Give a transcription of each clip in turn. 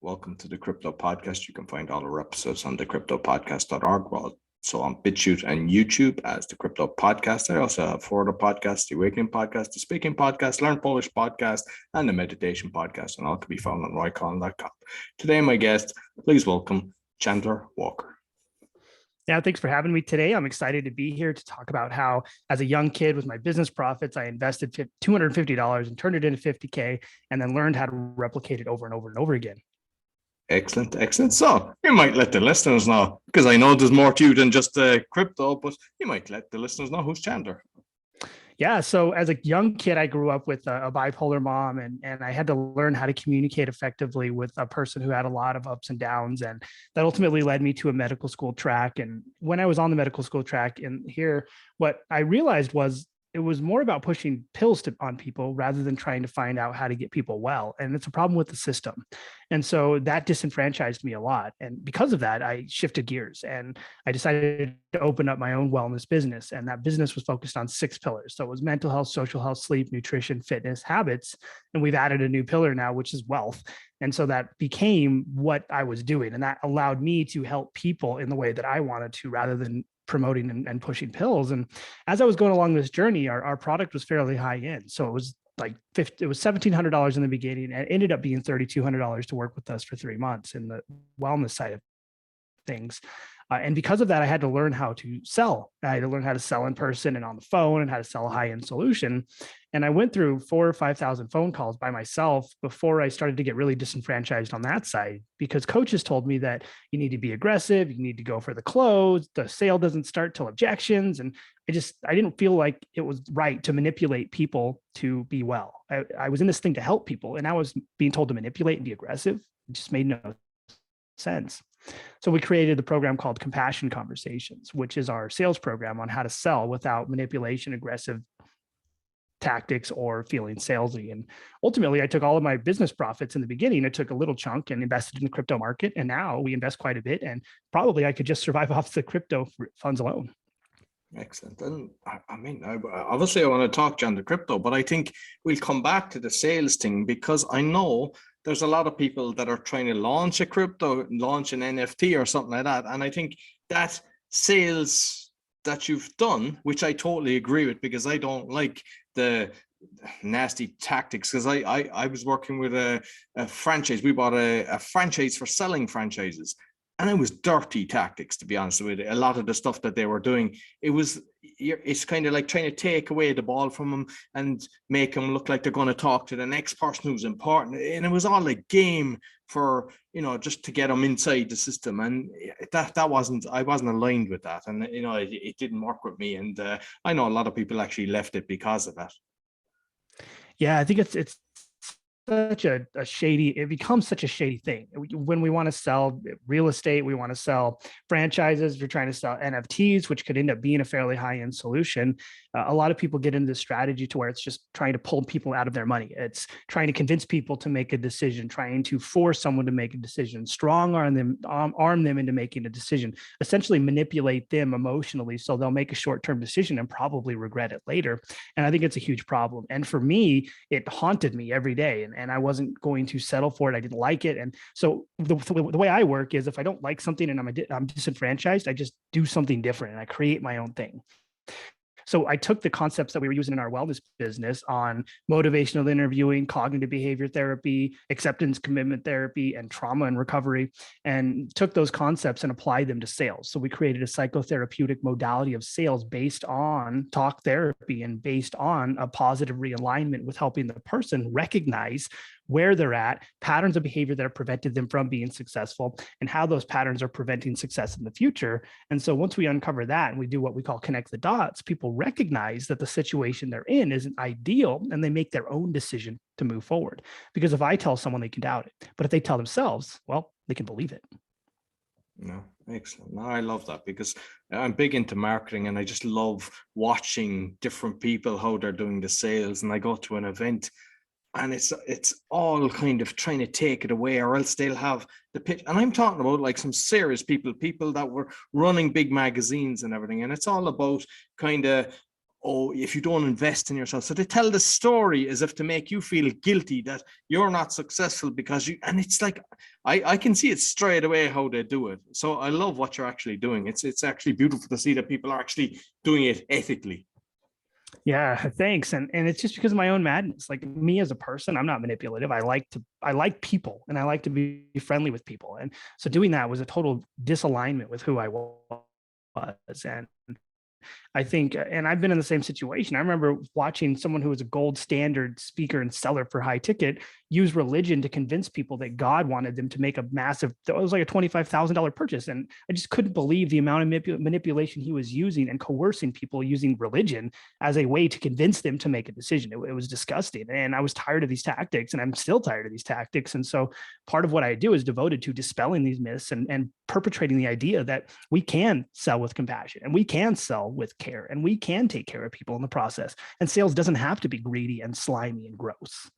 Welcome to the Crypto Podcast. You can find all our episodes on thecryptopodcast.org. Well, so on BitChute and YouTube as the Crypto Podcast. I also have four other podcasts: the Awakening Podcast, the Speaking Podcast, Learn Polish Podcast, and the Meditation Podcast. And all can be found on roycollin.com. Today, my guest, please welcome Chandler Walker. Yeah, thanks for having me today. I'm excited to be here to talk about how, as a young kid with my business profits, I invested $250 and turned it into $50K, and then learned how to replicate it over and over and over again. Excellent. So you might let the listeners know, because I know there's more to you than just crypto, but you might let the listeners know who's Chandler. Yeah. So as a young kid, I grew up with a bipolar mom, and I had to learn how to communicate effectively with a person who had a lot of ups and downs. And that ultimately led me to a medical school track. And when I was on the medical school track and here, what I realized was it was more about pushing pills on people rather than trying to find out how to get people well. And it's a problem with the system. And so that disenfranchised me a lot. And because of that, I shifted gears and I decided to open up my own wellness business. And that business was focused on 6 pillars. So it was mental health, social health, sleep, nutrition, fitness, habits. And we've added a new pillar now, which is wealth. And so that became what I was doing. And that allowed me to help people in the way that I wanted to, rather than promoting and pushing pills. And as I was going along this journey, our product was fairly high end. So it was like it was $1,700 in the beginning, and it ended up being $3,200 to work with us for 3 months in the wellness side of things. And because of that, I had to learn how to sell. I had to learn how to sell in person and on the phone, and how to sell a high-end solution. And I went through 4,000 or 5,000 phone calls by myself before I started to get really disenfranchised on that side, because coaches told me that you need to be aggressive, you need to go for the close, the sale doesn't start till objections. And I didn't feel like it was right to manipulate people to be well. I was in this thing to help people, and I was being told to manipulate and be aggressive. It just made no sense. So we created the program called Compassion Conversations, which is our sales program on how to sell without manipulation, aggressive tactics, or feeling salesy. And ultimately, I took all of my business profits in the beginning. I took a little chunk and invested in the crypto market. And now we invest quite a bit. And probably I could just survive off the crypto funds alone. Excellent. And I mean, obviously I want to talk to you on the crypto, but I think we'll come back to the sales thing, because I know there's a lot of people that are trying to launch a crypto, launch an NFT or something like that. And I think that sales that you've done, which I totally agree with, because I don't like the nasty tactics, because I was working with a franchise. We bought a franchise for selling franchises. And it was dirty tactics, to be honest with you. A lot of the stuff that they were doing, it's kind of like trying to take away the ball from them and make them look like they're going to talk to the next person who's important. And it was all a game for, just to get them inside the system. And I wasn't aligned with that. And, it didn't work with me. And I know a lot of people actually left it because of that. Yeah, I think it's such a shady, it becomes such a shady thing. When we want to sell real estate, we want to sell franchises, we're trying to sell NFTs, which could end up being a fairly high-end solution. A lot of people get into this strategy to where it's just trying to pull people out of their money. It's trying to convince people to make a decision, trying to force someone to make a decision, strong arm them into making a decision, essentially manipulate them emotionally so they'll make a short-term decision and probably regret it later. And I think it's a huge problem. And for me, it haunted me every day. And I wasn't going to settle for it. I didn't like it. And so the way I work is, if I don't like something and I'm disenfranchised, I just do something different and I create my own thing. So I took the concepts that we were using in our wellness business on motivational interviewing, cognitive behavior therapy, acceptance commitment therapy, and trauma and recovery, and took those concepts and applied them to sales. So we created a psychotherapeutic modality of sales based on talk therapy and based on a positive realignment, with helping the person recognize where they're at, patterns of behavior that have prevented them from being successful, and how those patterns are preventing success in the future. And so once we uncover that and we do what we call connect the dots, people recognize that the situation they're in isn't ideal, and they make their own decision to move forward. Because if I tell someone, they can doubt it. But if they tell themselves, well, they can believe it. No, excellent. No, I love that, because I'm big into marketing and I just love watching different people, how they're doing the sales. And I go to an event and it's all kind of trying to take it away, or else they'll have the pitch. And I'm talking about like some serious people that were running big magazines and everything. And it's all about kind of oh, if you don't invest in yourself. So they tell the story as if to make you feel guilty that you're not successful because you, and it's like, I can see it straight away how they do it. So I love what you're actually doing. It's actually beautiful to see that people are actually doing it ethically. Yeah, thanks. And it's just because of my own madness. Like me as a person, I'm not manipulative. I like people and I like to be friendly with people. And so doing that was a total disalignment with who I was. And I think, and I've been in the same situation. I remember watching someone who was a gold standard speaker and seller for high ticket use religion to convince people that God wanted them to make a massive, it was like a $25,000 purchase. And I just couldn't believe the amount of manipulation he was using and coercing people using religion as a way to convince them to make a decision. It was disgusting. And I was tired of these tactics, and I'm still tired of these tactics. And so part of what I do is devoted to dispelling these myths and perpetrating the idea that we can sell with compassion and we can sell with care and we can take care of people in the process. And sales doesn't have to be greedy and slimy and gross.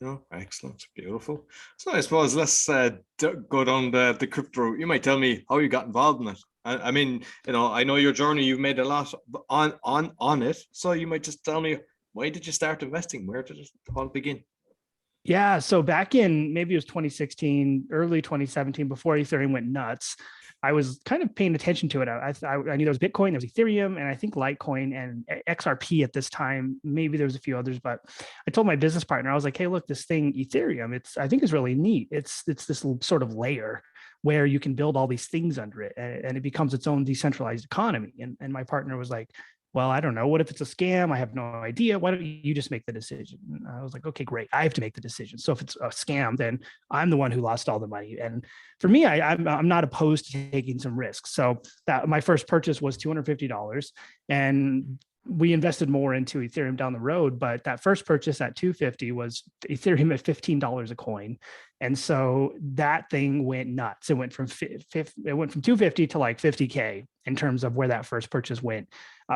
Oh, excellent. Beautiful. So I suppose let's go down the crypto route. You might tell me how you got involved in it. I mean, I know your journey, you've made a lot on it. So you might just tell me, why did you start investing? Where did it all begin? Yeah. So back in maybe it was 2016, early 2017, before Ethereum went nuts, I was kind of paying attention to it. I knew there was Bitcoin, there was Ethereum, and I think Litecoin and XRP at this time. Maybe there was a few others, but I told my business partner, I was like, hey, look, this thing, Ethereum, I think is really neat. It's this sort of layer where you can build all these things under it, and it becomes its own decentralized economy. And my partner was like, well, I don't know. What if it's a scam? I have no idea. Why don't you just make the decision? And I was like, okay, great. I have to make the decision. So if it's a scam, then I'm the one who lost all the money. And for me, I'm not opposed to taking some risks. So that my first purchase was $250, and we invested more into Ethereum down the road. But that first purchase at $250 was Ethereum at $15 a coin. And so that thing went nuts. It went from 250 to like 50K in terms of where that first purchase went.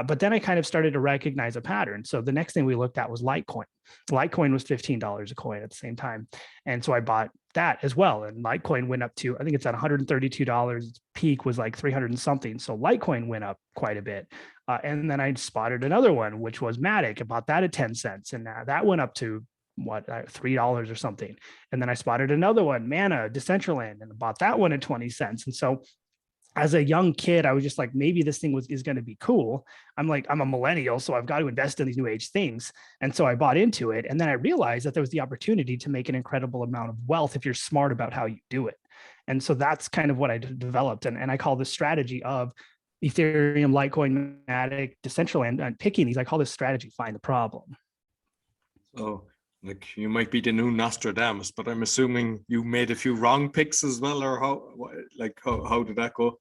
But then I kind of started to recognize a pattern. So the next thing we looked at was Litecoin. Litecoin was $15 a coin at the same time. And so I bought that as well. And Litecoin went up to, I think it's at $132. Its peak was like 300 and something. So Litecoin went up quite a bit. And then I spotted another one, which was Matic. I bought that at 10 cents. And that went up to $3 or something. And then I spotted another one, Mana, Decentraland, and bought that one at 20 cents. And so as a young kid, I was just like, maybe this thing is going to be cool. I'm a millennial, so I've got to invest in these new age things. And so I bought into it. And then I realized that there was the opportunity to make an incredible amount of wealth if you're smart about how you do it. And so that's kind of what I developed. And I call this strategy of Ethereum, Litecoin, Matic, Decentraland, and picking these. I call this strategy, find the problem. So like you might be the new Nostradamus, but I'm assuming you made a few wrong picks as well, or how did that go?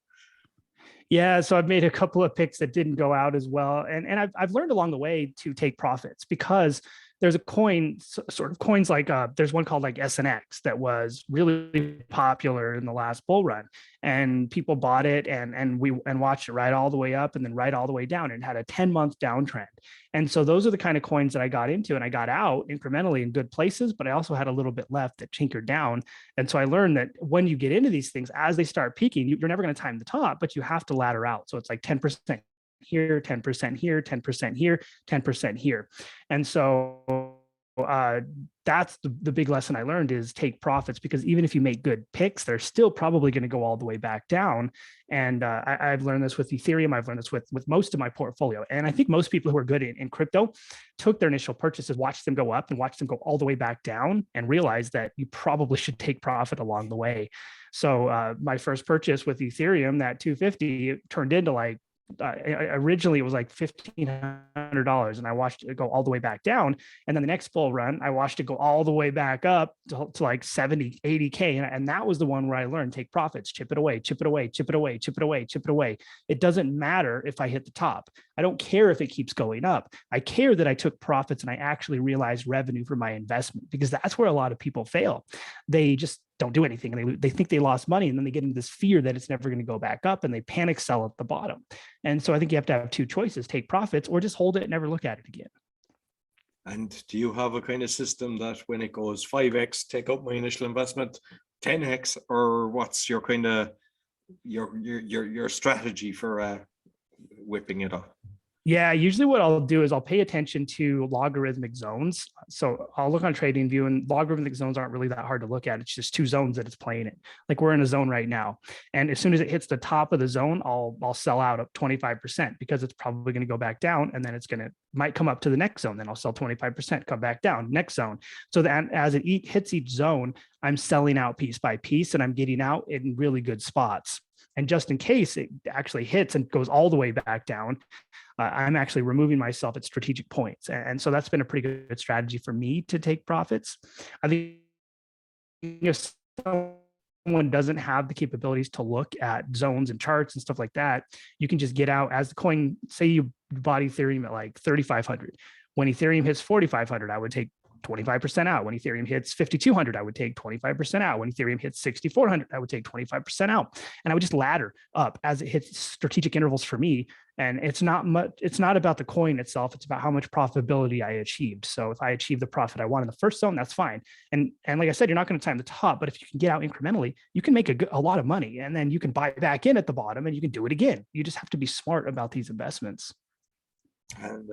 Yeah, so I've made a couple of picks that didn't go out as well, and I've learned along the way to take profits, because there's a coin, sort of coins like there's one called like SNX that was really popular in the last bull run, and people bought it and watched it right all the way up and then right all the way down, and had a 10-month downtrend. And so those are the kind of coins that I got into, and I got out incrementally in good places, but I also had a little bit left that tinkered down. And so I learned that when you get into these things, as they start peaking, you're never going to time the top, but you have to ladder out. So it's like 10% here, 10% here, 10% here, 10% here. And so that's the big lesson I learned, is take profits, because even if you make good picks, they're still probably going to go all the way back down. And I've learned this with Ethereum. I've learned this with most of my portfolio. And I think most people who are good in crypto took their initial purchases, watched them go up and watched them go all the way back down, and realized that you probably should take profit along the way. So my first purchase with Ethereum, that 250, it turned into like, originally it was like $1,500, and I watched it go all the way back down. And then the next bull run, I watched it go all the way back up to like 70, 80K. And that was the one where I learned, take profits, chip it away, chip it away, chip it away, chip it away, chip it away. It doesn't matter if I hit the top. I don't care if it keeps going up. I care that I took profits and I actually realized revenue for my investment, because that's where a lot of people fail. They just don't do anything, and they think they lost money, and then they get into this fear that it's never going to go back up, and they panic sell at the bottom. And so I think you have to have two choices: take profits or just hold it and never look at it again. And do you have a kind of system that when it goes 5x, take up my initial investment, 10x, or what's your kind of your strategy for whipping it up? Yeah, usually what I'll do is I'll pay attention to logarithmic zones. So I'll look on TradingView, and logarithmic zones aren't really that hard to look at. It's just two zones that it's playing in. Like we're in a zone right now. And as soon as it hits the top of the zone, I'll sell out up 25% because it's probably going to go back down, and then might come up to the next zone. Then I'll sell 25%, come back down, next zone. So that as it hits each zone, I'm selling out piece by piece, and I'm getting out in really good spots. And just in case it actually hits and goes all the way back down, I'm actually removing myself at strategic points. And so that's been a pretty good strategy for me to take profits. I think if someone doesn't have the capabilities to look at zones and charts and stuff like that, you can just get out as the coin, say you bought Ethereum at like 3,500. When Ethereum hits 4,500, I would take 25% out. When Ethereum hits 5,200, I would take 25% out. When Ethereum hits 6,400, I would take 25% out. And I would just ladder up as it hits strategic intervals for me. And it's not about the coin itself. It's about how much profitability I achieved. So if I achieve the profit I want in the first zone, that's fine. And like I said, you're not going to time the top, but if you can get out incrementally, you can make a lot of money, and then you can buy back in at the bottom and you can do it again. You just have to be smart about these investments. And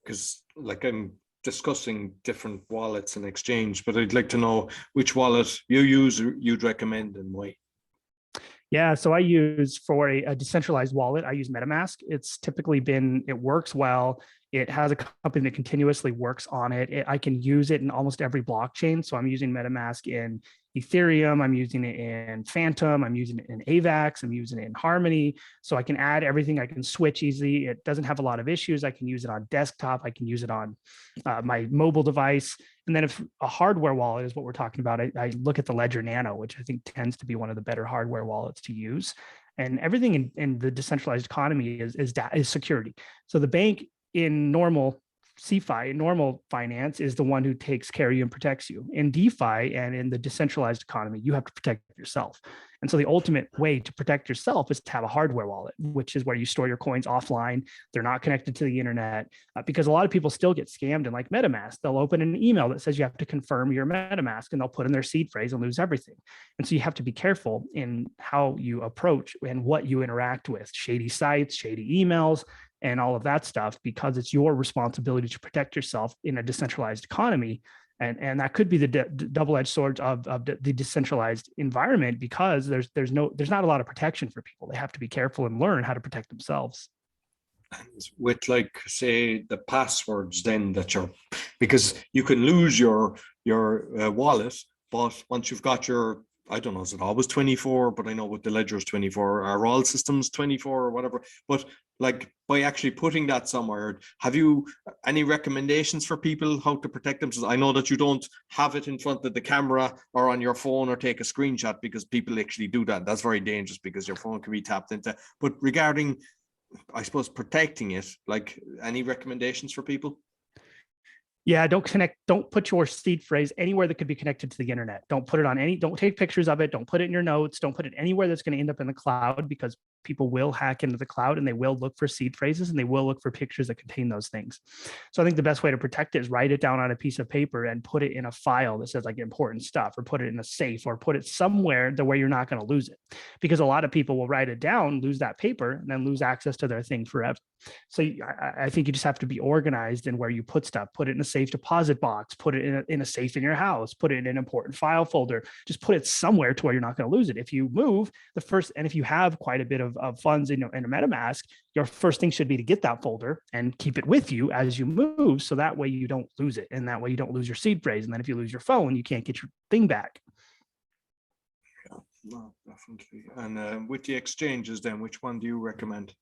because like I'm discussing different wallets and exchange, but I'd like to know which wallet you use, you'd recommend, and why. Yeah, so I use for a decentralized wallet, I use MetaMask. It's typically it works well. It has a company that continuously works on it. I can use it in almost every blockchain. So I'm using MetaMask in Ethereum. I'm using it in Phantom. I'm using it in AVAX. I'm using it in Harmony. So I can add everything. I can switch easily. It doesn't have a lot of issues. I can use it on desktop. I can use it on my mobile device. And then if a hardware wallet is what we're talking about, I look at the Ledger Nano, which I think tends to be one of the better hardware wallets to use. And everything in the decentralized economy is security. So the bank in normal CeFi, normal finance, is the one who takes care of you and protects you. In DeFi and in the decentralized economy, you have to protect yourself. And so the ultimate way to protect yourself is to have a hardware wallet, which is where you store your coins offline. They're not connected to the internet, because a lot of people still get scammed. And like MetaMask, they'll open an email that says you have to confirm your MetaMask, and they'll put in their seed phrase and lose everything. And so you have to be careful in how you approach and what you interact with shady sites, shady emails, and all of that stuff, because it's your responsibility to protect yourself in a decentralized economy. And that could be the double-edged sword of the decentralized environment, because there's not a lot of protection for people. They have to be careful and learn how to protect themselves. And with, like, say, the passwords then because you can lose your wallet, but once you've got your, I don't know, is it always 24? But I know with the ledgers 24, are all systems 24 or whatever. But like, by actually putting that somewhere, have you any recommendations for people how to protect themselves? I know that you don't have it in front of the camera or on your phone or take a screenshot, because people actually do that. That's very dangerous because your phone can be tapped into. But regarding, I suppose, protecting it, like, any recommendations for people? Yeah, don't put your seed phrase anywhere that could be connected to the internet. Don't take pictures of it. Don't put it in your notes. Don't put it anywhere that's going to end up in the cloud, because people will hack into the cloud and they will look for seed phrases and they will look for pictures that contain those things. So I think the best way to protect it is write it down on a piece of paper and put it in a file that says like important stuff, or put it in a safe, or put it somewhere where you're not going to lose it, because a lot of people will write it down, lose that paper, and then lose access to their thing forever. So I think you just have to be organized in where you put stuff. Put it in a safe deposit box, put it in a safe in your house, put it in an important file folder. Just put it somewhere to where you're not going to lose it. If you move and if you have quite a bit of funds in a MetaMask, your first thing should be to get that folder and keep it with you as you move. So that way you don't lose it. And that way you don't lose your seed phrase. And then if you lose your phone, you can't get your thing back. Yeah, no, definitely. And with the exchanges then, which one do you recommend?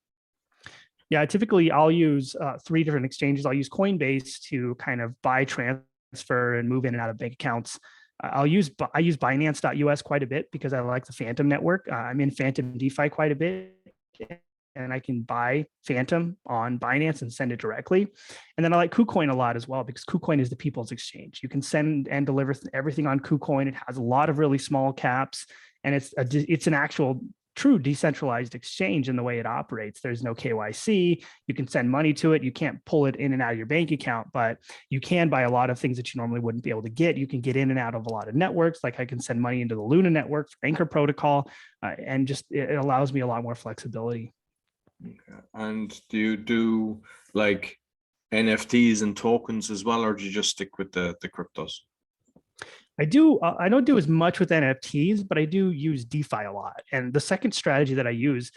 Yeah, typically I'll use 3 different exchanges. I'll use Coinbase to kind of buy, transfer, and move in and out of bank accounts. I use Binance.us quite a bit because I like the Phantom network. I'm in Phantom DeFi quite a bit, and I can buy Phantom on Binance and send it directly. And then I like KuCoin a lot as well, because KuCoin is the people's exchange. You can send and deliver everything on KuCoin. It has a lot of really small caps, and it's an actual true decentralized exchange in the way it operates. There's no KYC. You can send money to it. You can't pull it in and out of your bank account, but you can buy a lot of things that you normally wouldn't be able to get. You can get in and out of a lot of networks. Like I can send money into the Luna network for Anchor Protocol, and just it allows me a lot more flexibility. Okay. And do you do like NFTs and tokens as well, or do you just stick with the cryptos? I do. I don't do as much with NFTs, but I do use DeFi a lot. And the second strategy that I use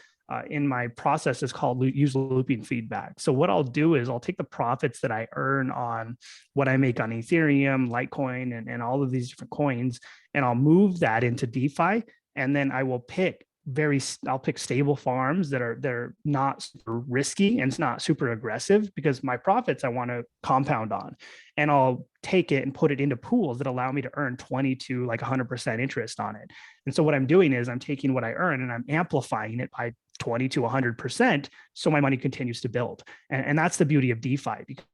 in my process is called use looping feedback. So what I'll do is I'll take the profits that I earn on what I make on Ethereum, Litecoin, and all of these different coins, and I'll move that into DeFi. And then I will I'll pick stable farms they're not super risky and it's not super aggressive, because my profits I want to compound on, and I'll take it and put it into pools that allow me to earn 20 to like 100% interest on it. And so what I'm doing is I'm taking what I earn and I'm amplifying it by 20 to 100%, so my money continues to build. And that's the beauty of DeFi, because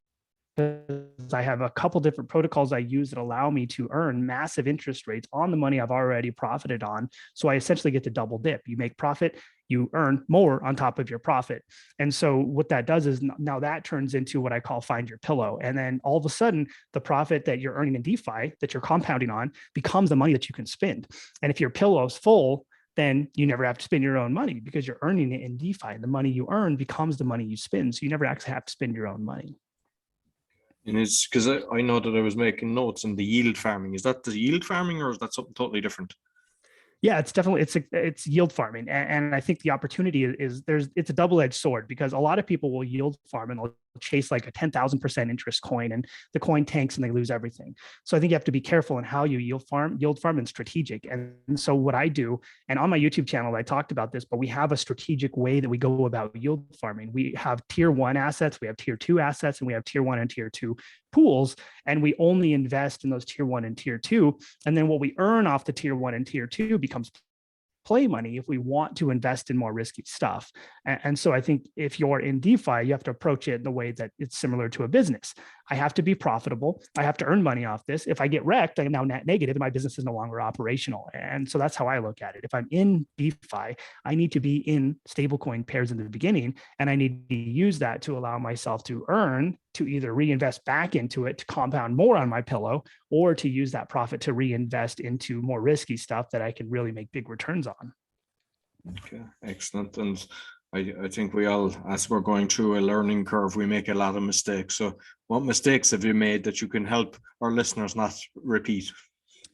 I have a couple different protocols I use that allow me to earn massive interest rates on the money I've already profited on. So I essentially get to double dip. You make profit, you earn more on top of your profit. And so what that does is now that turns into what I call find your pillow. And then all of a sudden, the profit that you're earning in DeFi that you're compounding on becomes the money that you can spend. And if your pillow's full, then you never have to spend your own money because you're earning it in DeFi. And the money you earn becomes the money you spend. So you never actually have to spend your own money. And it's because I know that I was making notes on the yield farming. Is that the yield farming, or is that something totally different? Yeah, it's definitely it's yield farming, and I think the opportunity is it's a double-edged sword, because a lot of people will yield farm and they'll chase like a 10,000% interest coin, and the coin tanks and they lose everything. So I think you have to be careful in how you yield farm and strategic. And so what I do, and on my YouTube channel I talked about this, but we have a strategic way that we go about yield farming. We have tier 1 assets, we have tier 2 assets, and we have tier 1 and tier 2 pools, and we only invest in those tier 1 and tier 2. And then what we earn off the tier 1 and tier 2 becomes play money if we want to invest in more risky stuff. And so I think if you're in DeFi, you have to approach it in the way that it's similar to a business. I have to be profitable. I have to earn money off this. If I get wrecked, I'm now net negative and my business is no longer operational. And so that's how I look at it. If I'm in DeFi, I need to be in stablecoin pairs in the beginning, and I need to use that to allow myself to earn, to either reinvest back into it to compound more on my pillow, or to use that profit to reinvest into more risky stuff that I can really make big returns on. Okay, excellent. And I think we all, as we're going through a learning curve, we make a lot of mistakes. So what mistakes have you made that you can help our listeners not repeat?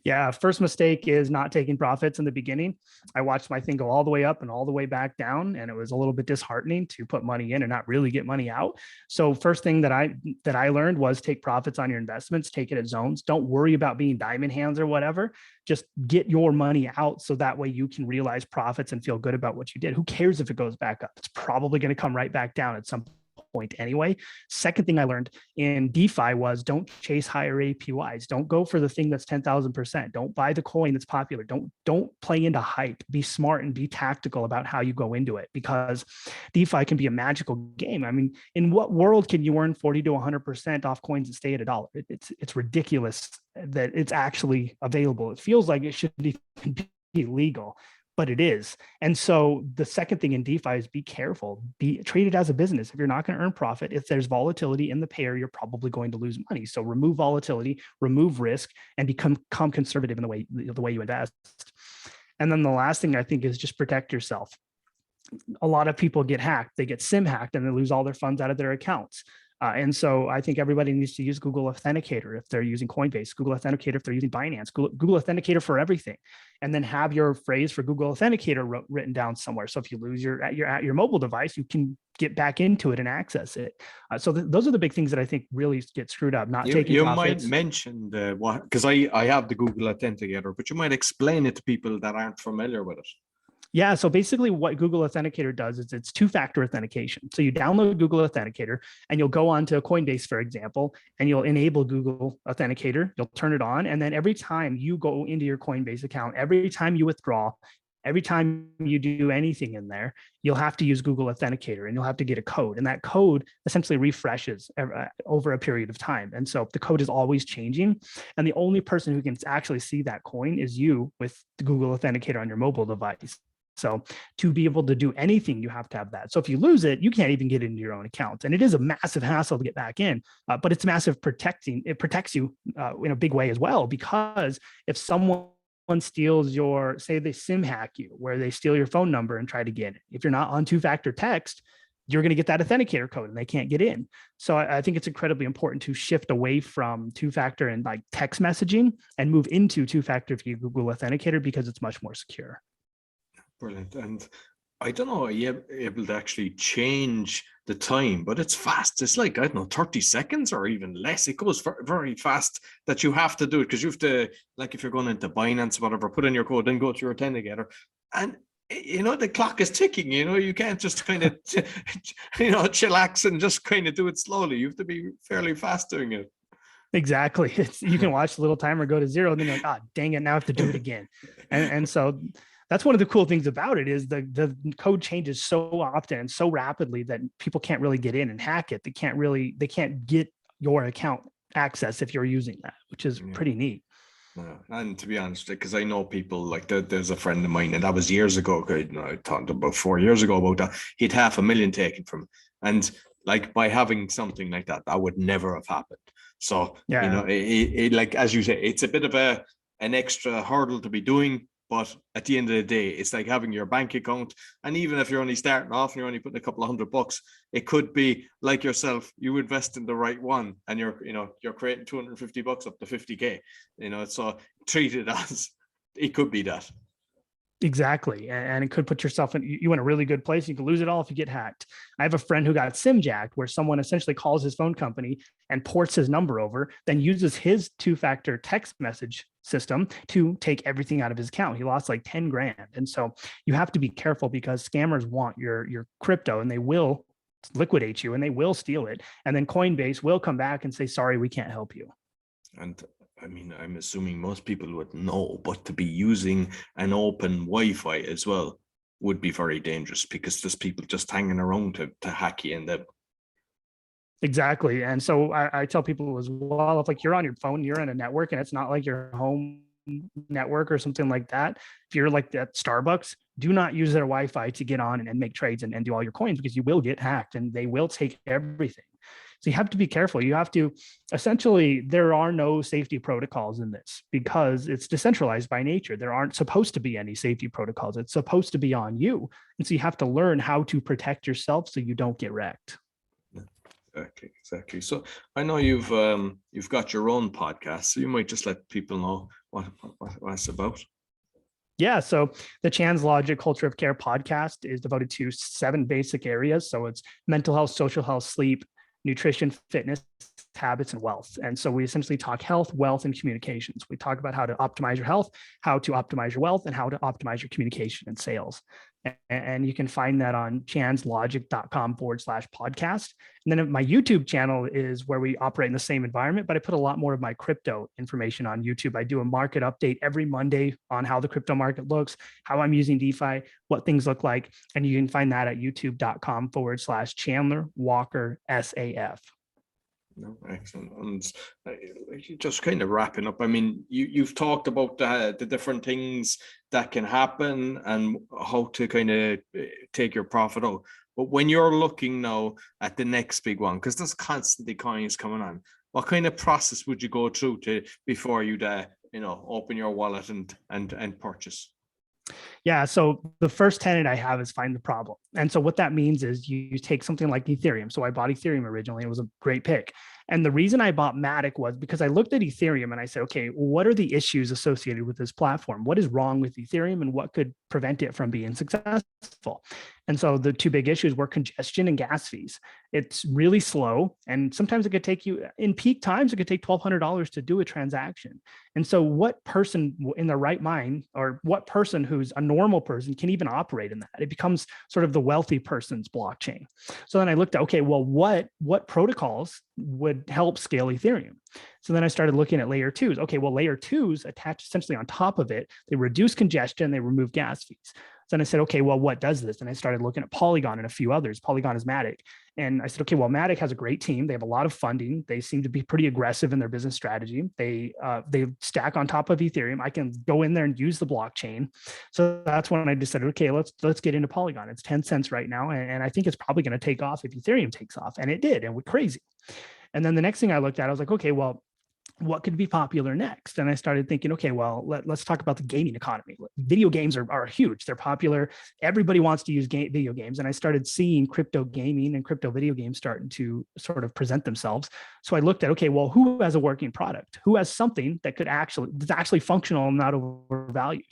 Yeah, first mistake is not taking profits in the beginning. I watched my thing go all the way up and all the way back down, and it was a little bit disheartening to put money in and not really get money out. So first thing that I learned was take profits on your investments, take it at zones. Don't worry about being diamond hands or whatever. Just get your money out so that way you can realize profits and feel good about what you did. Who cares if it goes back up? It's probably going to come right back down at some point anyway. Second thing I learned in DeFi was don't chase higher APYs. Don't go for the thing that's 10,000%. Don't buy the coin that's popular. Don't play into hype. Be smart and be tactical about how you go into it, because DeFi can be a magical game. I mean, in what world can you earn 40 to 100% off coins that stay at $1? It's ridiculous that it's actually available. It feels like it shouldn't even be legal, but it is. And so the second thing in DeFi is be careful, treat it as a business. If you're not going to earn profit, if there's volatility in the pair, you're probably going to lose money. So remove volatility, remove risk, and become conservative in the way you invest. And then the last thing I think is just protect yourself. A lot of people get hacked, they get SIM hacked, and they lose all their funds out of their accounts. And so I think everybody needs to use Google Authenticator if they're using Coinbase, Google Authenticator if they're using Binance, Google Authenticator for everything, and then have your phrase for Google Authenticator written down somewhere. So if you lose your mobile device, you can get back into it and access it. So those are the big things that I think really get screwed up. Not taking profits. You might mention what, because I have the Google Authenticator, but you might explain it to people that aren't familiar with it. Yeah. So basically what Google Authenticator does is it's two-factor authentication. So you download Google Authenticator and you'll go on to Coinbase, for example, and you'll enable Google Authenticator. You'll turn it on. And then every time you go into your Coinbase account, every time you withdraw, every time you do anything in there, you'll have to use Google Authenticator and you'll have to get a code. And that code essentially refreshes over a period of time. And so the code is always changing. And the only person who can actually see that coin is you with the Google Authenticator on your mobile device. So to be able to do anything, you have to have that. So if you lose it, you can't even get into your own account. And it is a massive hassle to get back in, but it's massive protecting. It protects you in a big way as well, because if someone steals say they SIM hack you, where they steal your phone number and try to get it, if you're not on two-factor text, you're going to get that authenticator code and they can't get in. So I think it's incredibly important to shift away from two-factor and like text messaging and move into two-factor via Google Authenticator because it's much more secure. Brilliant. And I don't know, are you able to actually change the time, but it's fast. It's like, I don't know, 30 seconds or even less. It goes very fast that you have to do it because you have to, like if you're going into Binance, whatever, put in your code, then go to your authenticator. And the clock is ticking, you can't just kind of, chillax and just kind of do it slowly. You have to be fairly fast doing it. Exactly. You can watch the little timer go to 0 and then you're like, ah, dang it, now I have to do it again. And so that's one of the cool things about it is the code changes so often and so rapidly that people can't really get in and hack it. They can't get your account access if you're using that, which is pretty neat. Yeah. And to be honest, because I know people like there's a friend of mine, and that was years ago. I talked about 4 years ago about that. He'd 500,000 taken from him. And like by having something like that would never have happened. So, like, as you say, it's a bit of an extra hurdle to be doing. But at the end of the day, it's like having your bank account. And even if you're only starting off and you're only putting a couple of $100, it could be like yourself, you invest in the right one and you're creating $250 up to 50K, so treat it as it could be that. Exactly. And it could put yourself in a really good place. You can lose it all if you get hacked. I have a friend who got SIM jacked, where someone essentially calls his phone company and ports his number over, then uses his two-factor text message system to take everything out of his account. He lost like 10 grand. And so you have to be careful because scammers want your crypto and they will liquidate you and they will steal it. And then Coinbase will come back and say, sorry, we can't help you. And I mean, I'm assuming most people would know, but to be using an open Wi-Fi as well would be very dangerous because there's people just hanging around to hack you in them. Exactly. And so I tell people as well, if like you're on your phone, you're in a network and it's not like your home network or something like that. If you're like at Starbucks, do not use their Wi-Fi to get on and make trades and do all your coins because you will get hacked and they will take everything. So you have to be careful. You have to essentially, there are no safety protocols in this because it's decentralized by nature. There aren't supposed to be any safety protocols. It's supposed to be on you. And so you have to learn how to protect yourself so you don't get wrecked. Exactly. So I know you've got your own podcast, so you might just let people know what it's about. Yeah. So the Chan's Logic Culture of Care podcast is devoted to 7 basic areas. So it's mental health, social health, sleep, nutrition, fitness, habits, and wealth. And so we essentially talk health, wealth, and communications. We talk about how to optimize your health, how to optimize your wealth, and how to optimize your communication and sales. And you can find that on chanslogic.com/podcast. And then my YouTube channel is where we operate in the same environment, but I put a lot more of my crypto information on YouTube. I do a market update every Monday on how the crypto market looks, how I'm using DeFi, what things look like. And you can find that at youtube.com/Chandler Walker SAF. No, excellent. And just kind of wrapping up, I mean, you've talked about the different things that can happen and how to kind of take your profit out. But when you're looking now at the next big one, because there's constantly coins coming on, what kind of process would you go through before you'd open your wallet and purchase? Yeah. So the first tenet I have is find the problem. And so what that means is you take something like Ethereum. So I bought Ethereum originally. It was a great pick. And the reason I bought Matic was because I looked at Ethereum and I said, okay, what are the issues associated with this platform? What is wrong with Ethereum and what could prevent it from being successful? And so the 2 big issues were congestion and gas fees. It's really slow. And sometimes it could take you in peak times, it could take $1,200 to do a transaction. And so what person in their right mind or what person who's a normal person can even operate in that? It becomes sort of the wealthy person's blockchain. So then I looked at, okay, well, what protocols would help scale Ethereum? So then I started looking at layer 2s. Okay, well, layer 2s attached essentially on top of it, they reduce congestion, they remove gas fees. So then I said, okay, well, what does this? And I started looking at Polygon and a few others. Polygon is Matic. And I said, okay, well, Matic has a great team. They have a lot of funding. They seem to be pretty aggressive in their business strategy. They stack on top of Ethereum. I can go in there and use the blockchain. So that's when I decided, okay, let's get into Polygon. It's 10 cents right now. And I think it's probably going to take off if Ethereum takes off. And it did, and went crazy. And then the next thing I looked at, I was like, okay, well, what could be popular next? And I started thinking, okay, well, let's talk about the gaming economy. Video games are huge. They're popular. Everybody wants to use video games. And I started seeing crypto gaming and crypto video games starting to sort of present themselves. So I looked at, okay, well, who has a working product? Who has something that's actually functional and not overvalued?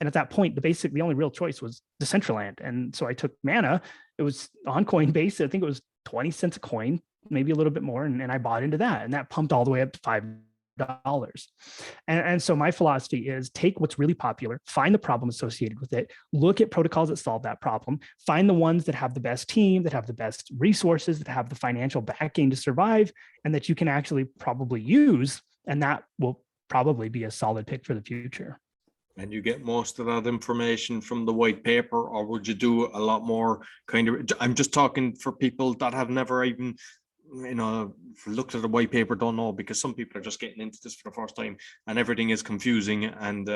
And at that point, the only real choice was Decentraland. And so I took Mana. It was on Coinbase. I think it was 20 cents a coin, maybe a little bit more. And I bought into that. And that pumped all the way up to $5. And so my philosophy is take what's really popular, find the problem associated with it, look at protocols that solve that problem, find the ones that have the best team, that have the best resources, that have the financial backing to survive, and that you can actually probably use. And that will probably be a solid pick for the future. And you get most of that information from the white paper, or would you do a lot more I'm just talking for people that have never even looked at the white paper, don't know, because some people are just getting into this for the first time and everything is confusing and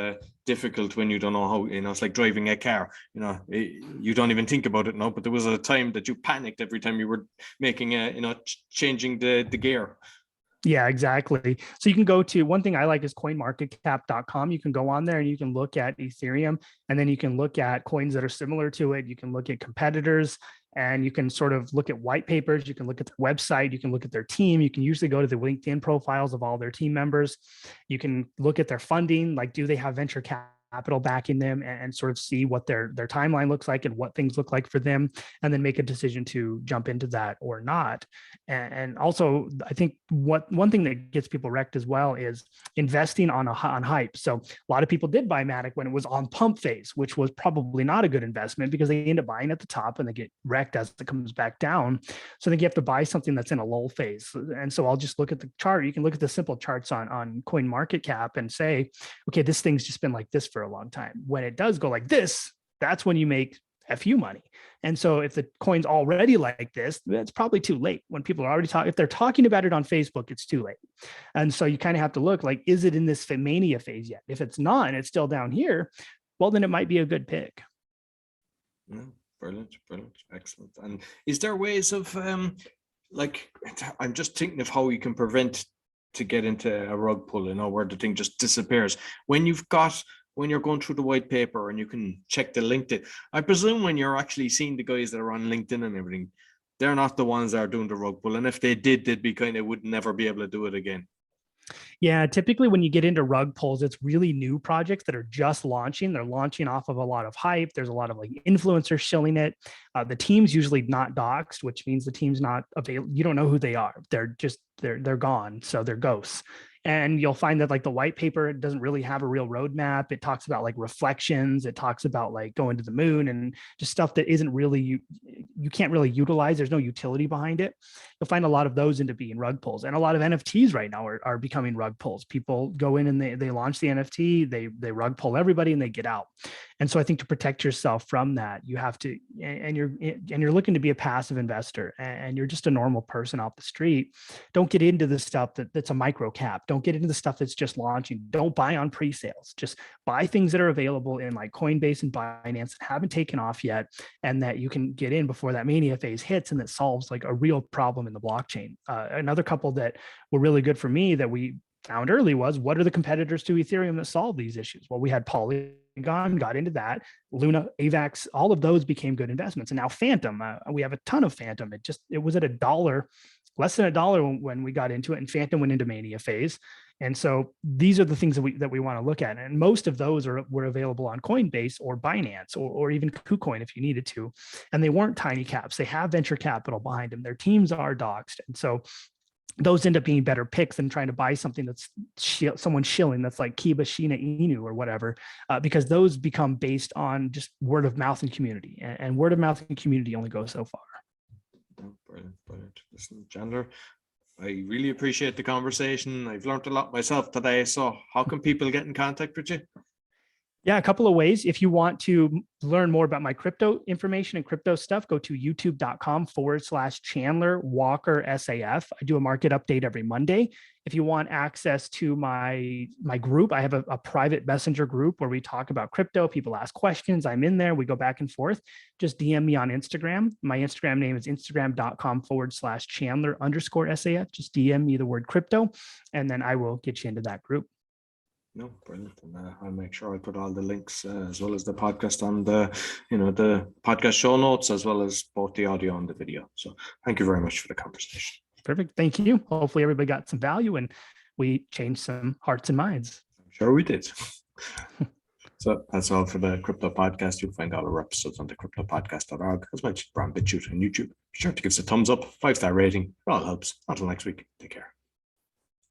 difficult when you don't know how, it's like driving a car, you don't even think about it now, but there was a time that you panicked every time you were making changing the gear. Yeah, exactly. So you can go to, one thing I like is coinmarketcap.com. You can go on there and you can look at Ethereum, and then you can look at coins that are similar to it. You can look at competitors, and you can sort of look at white papers. You can look at their website. You can look at their team. You can usually go to the LinkedIn profiles of all their team members. You can look at their funding, like do they have venture capital backing them, and sort of see what their timeline looks like and what things look like for them, and then make a decision to jump into that or not. And also, I think one thing that gets people wrecked as well is investing on hype. So a lot of people did buy Matic when it was on pump phase, which was probably not a good investment because they end up buying at the top and they get wrecked as it comes back down. So I think you have to buy something that's in a lull phase. And so I'll just look at the chart. You can look at the simple charts on CoinMarketCap and say, okay, this thing's just been like this for a long time. When it does go like this, that's when you make FU money. And so if the coin's already like this, it's probably too late. When people are already talking, if they're talking about it on Facebook, it's too late. And so you kind of have to look like, is it in this mania phase yet? If it's not, and it's still down here, well, then it might be a good pick. Yeah, brilliant, excellent. And is there ways of I'm just thinking of how you can prevent to get into a rug pull, where the thing just disappears when you're going through the white paper and you can check the LinkedIn. I presume when you're actually seeing the guys that are on LinkedIn and everything, they're not the ones that are doing the rug pull. And if they did, they'd be would never be able to do it again. Yeah, typically when you get into rug pulls, it's really new projects that are just launching. They're launching off of a lot of hype. There's a lot of influencers shilling it. The team's usually not doxed, which means the team's not available. You don't know who they are. They're gone. So they're ghosts. And you'll find that the white paper doesn't really have a real roadmap. It talks about reflections. It talks about going to the moon and just stuff that isn't really, you can't really utilize. There's no utility behind it. You'll find a lot of those end up being rug pulls, and a lot of NFTs right now are becoming rug pulls. People go in and they launch the NFT, they rug pull everybody and they get out. And so I think to protect yourself from that, you have to, and you're looking to be a passive investor and you're just a normal person off the street. Don't get into the stuff that's a micro cap. Don't get into the stuff that's just launching. Don't buy on pre-sales. Just buy things that are available in Coinbase and Binance that haven't taken off yet, and that you can get in before that mania phase hits and that solves a real problem in the blockchain. Another couple that were really good for me that we found early was, what are the competitors to Ethereum that solve these issues? Well, we had Polygon, got into that. Luna, AVAX, all of those became good investments. And now Phantom, we have a ton of Phantom. It was at $1, less than $1 when we got into it, and Phantom went into mania phase. And so these are the things that we want to look at. And most of those were available on Coinbase or Binance or even KuCoin if you needed to. And they weren't tiny caps. They have venture capital behind them. Their teams are doxed. And so those end up being better picks than trying to buy something that's someone shilling, that's like Kiba, Shina, Inu, or whatever, because those become based on just word of mouth and community, and word of mouth and community only goes so far. Brilliant. Listen, Chandler, I really appreciate the conversation. I've learned a lot myself today. So how can people get in contact with you? Yeah, a couple of ways. If you want to learn more about my crypto information and crypto stuff, go to youtube.com/Chandler Walker SAF. I do a market update every Monday. If you want access to my group, I have a private messenger group where we talk about crypto. People ask questions. I'm in there. We go back and forth. Just DM me on Instagram. My Instagram name is instagram.com/Chandler_SAF. Just DM me the word crypto, and then I will get you into that group. No, brilliant. And I'll make sure I put all the links as well as the podcast on the podcast show notes, as well as both the audio and the video. So thank you very much for the conversation. Perfect. Thank you. Hopefully everybody got some value and we changed some hearts and minds. I'm sure we did. So that's all for the Crypto Podcast. You'll find all our episodes on the cryptopodcast.org, as mentioned, we're on BitChute and YouTube. Be sure to give us a thumbs up, 5-star rating. It all helps. Until next week, take care.